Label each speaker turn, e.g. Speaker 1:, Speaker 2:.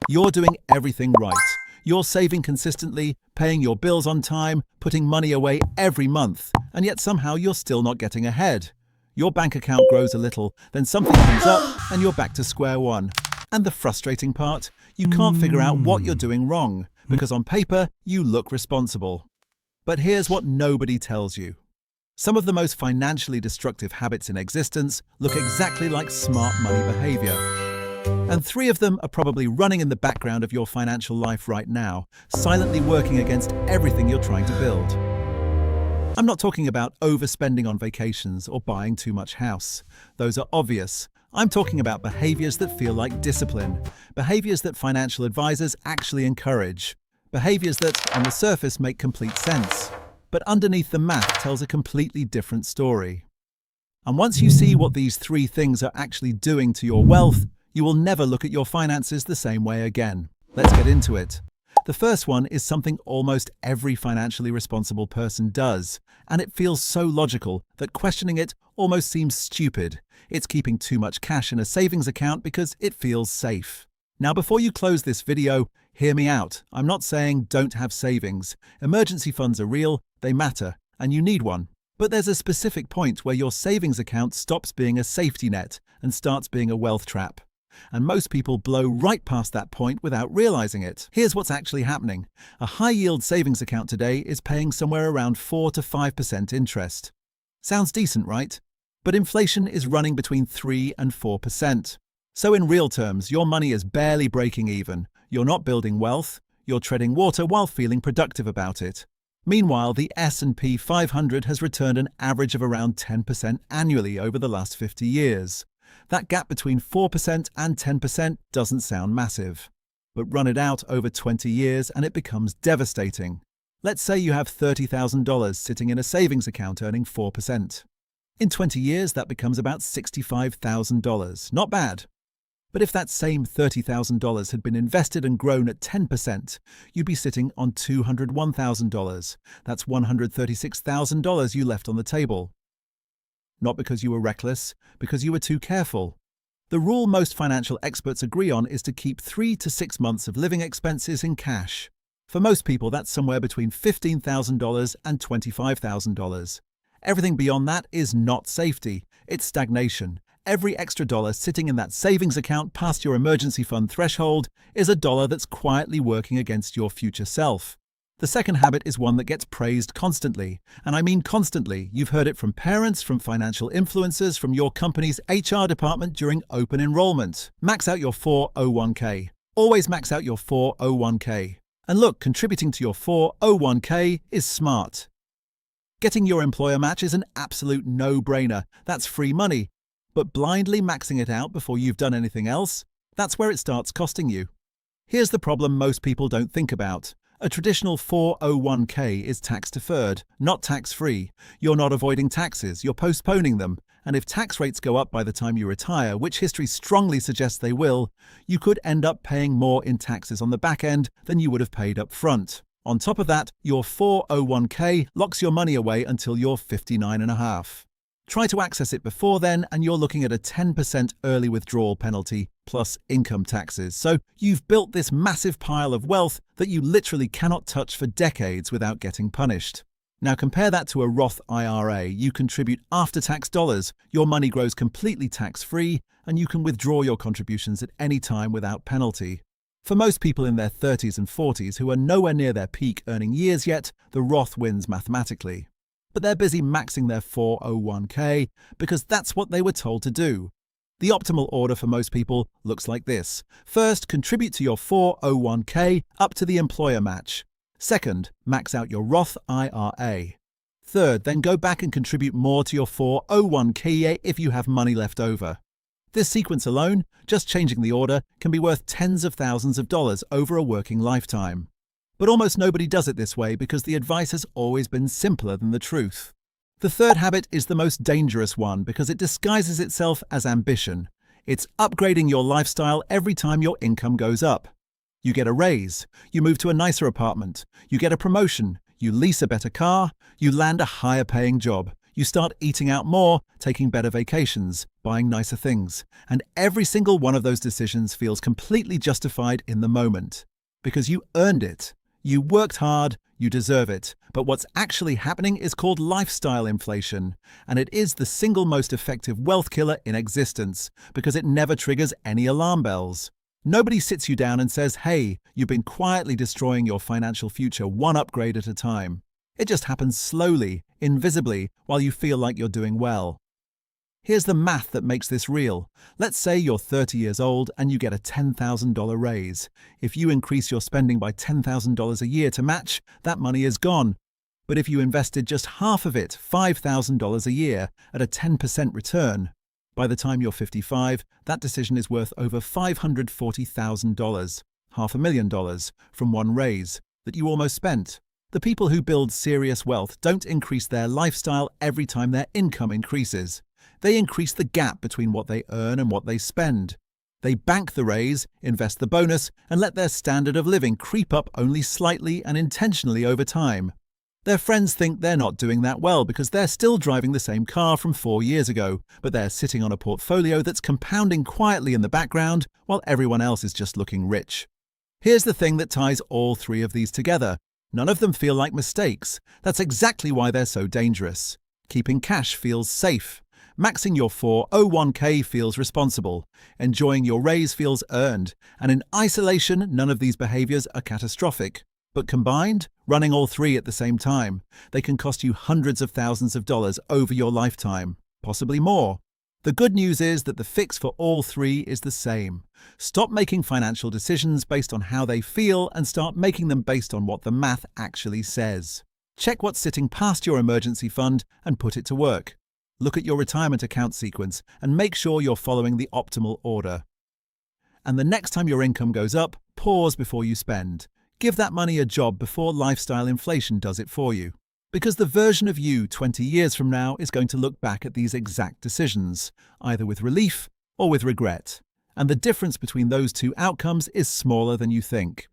Speaker 1: You're doing everything right. You're saving consistently, paying your bills on time, putting money away every month, and yet somehow you're still not getting ahead. Your bank account grows a little, then something comes up, and you're back to square one. And the frustrating part? You can't figure out what you're doing wrong, because on paper, you look responsible. But here's what nobody tells you. Some of the most financially destructive habits in existence look exactly like smart money behavior. And 3 of them are probably running in the background of your financial life right now, silently working against everything you're trying to build. I'm not talking about overspending on vacations or buying too much house. Those are obvious. I'm talking about behaviors that feel like discipline, behaviors that financial advisors actually encourage, behaviors that, on the surface, make complete sense, but underneath the math tells a completely different story. And once you see what these 3 things are actually doing to your wealth, you will never look at your finances the same way again. Let's get into it. The first one is something almost every financially responsible person does, and it feels so logical that questioning it almost seems stupid. It's keeping too much cash in a savings account because it feels safe. Now, before you close this video, hear me out. I'm not saying don't have savings. Emergency funds are real, they matter, and you need one. But there's a specific point where your savings account stops being a safety net and starts being a wealth trap. And most people blow right past that point without realizing it. Here's what's actually happening. A high-yield savings account today is paying somewhere around 4 to 5% interest. Sounds decent, right? But inflation is running between 3 and 4%. So in real terms, your money is barely breaking even. You're not building wealth, you're treading water while feeling productive about it. Meanwhile, the S&P 500 has returned an average of around 10% annually over the last 50 years. That gap between 4% and 10% doesn't sound massive. But run it out over 20 years and it becomes devastating. Let's say you have $30,000 sitting in a savings account earning 4%. In 20 years, that becomes about $65,000. Not bad. But if that same $30,000 had been invested and grown at 10%, you'd be sitting on $201,000. That's $136,000 you left on the table. Not because you were reckless, because you were too careful. The rule most financial experts agree on is to keep 3 to 6 months of living expenses in cash. For most people, that's somewhere between $15,000 and $25,000. Everything beyond that is not safety, it's stagnation. Every extra dollar sitting in that savings account past your emergency fund threshold is a dollar that's quietly working against your future self. The second habit is one that gets praised constantly, and I mean constantly. You've heard it from parents, from financial influencers, from your company's HR department during open enrollment. Max out your 401k. Always max out your 401k. And look, contributing to your 401k is smart. Getting your employer match is an absolute no-brainer. That's free money. But blindly maxing it out before you've done anything else, that's where it starts costing you. Here's the problem most people don't think about. A traditional 401k is tax-deferred, not tax-free. You're not avoiding taxes, you're postponing them. And if tax rates go up by the time you retire, which history strongly suggests they will, you could end up paying more in taxes on the back end than you would have paid up front. On top of that, your 401k locks your money away until you're 59 and a half. Try to access it before then, and you're looking at a 10% early withdrawal penalty plus income taxes. So you've built this massive pile of wealth that you literally cannot touch for decades without getting punished. Now compare that to a Roth IRA. You contribute after-tax dollars, your money grows completely tax-free, and you can withdraw your contributions at any time without penalty. For most people in their 30s and 40s who are nowhere near their peak earning years yet, the Roth wins mathematically. But they're busy maxing their 401k because that's what they were told to do. The optimal order for most people looks like this. First, contribute to your 401k up to the employer match. Second, max out your Roth IRA. Third, then go back and contribute more to your 401k if you have money left over. This sequence alone, just changing the order, can be worth tens of thousands of dollars over a working lifetime. But almost nobody does it this way because the advice has always been simpler than the truth. The third habit is the most dangerous one because it disguises itself as ambition. It's upgrading your lifestyle every time your income goes up. You get a raise, you move to a nicer apartment, you get a promotion, you lease a better car, you land a higher paying job, You start eating out more, taking better vacations, buying nicer things, and every single one of those decisions feels completely justified in the moment. Because you earned it. You worked hard, you deserve it. But what's actually happening is called lifestyle inflation, and it is the single most effective wealth killer in existence because it never triggers any alarm bells. Nobody sits you down and says, hey, you've been quietly destroying your financial future one upgrade at a time. It just happens slowly, invisibly, while you feel like you're doing well. Here's the math that makes this real. Let's say you're 30 years old and you get a $10,000 raise. If you increase your spending by $10,000 a year to match, that money is gone. But if you invested just half of it, $5,000 a year, at a 10% return, by the time you're 55, that decision is worth over $540,000, $500,000, from one raise that you almost spent. The people who build serious wealth don't increase their lifestyle every time their income increases. They increase the gap between what they earn and what they spend. They bank the raise, invest the bonus, and let their standard of living creep up only slightly and intentionally over time. Their friends think they're not doing that well because they're still driving the same car from 4 years ago, but they're sitting on a portfolio that's compounding quietly in the background while everyone else is just looking rich. Here's the thing that ties all three of these together. None of them feel like mistakes. That's exactly why they're so dangerous. Keeping cash feels safe. Maxing your 401k feels responsible. Enjoying your raise feels earned. And in isolation, none of these behaviors are catastrophic. But combined, running all three at the same time, they can cost you hundreds of thousands of dollars over your lifetime, possibly more. The good news is that the fix for all three is the same. Stop making financial decisions based on how they feel and start making them based on what the math actually says. Check what's sitting past your emergency fund and put it to work. Look at your retirement account sequence and make sure you're following the optimal order. And the next time your income goes up, pause before you spend. Give that money a job before lifestyle inflation does it for you. Because the version of you 20 years from now is going to look back at these exact decisions, either with relief or with regret. And the difference between those two outcomes is smaller than you think.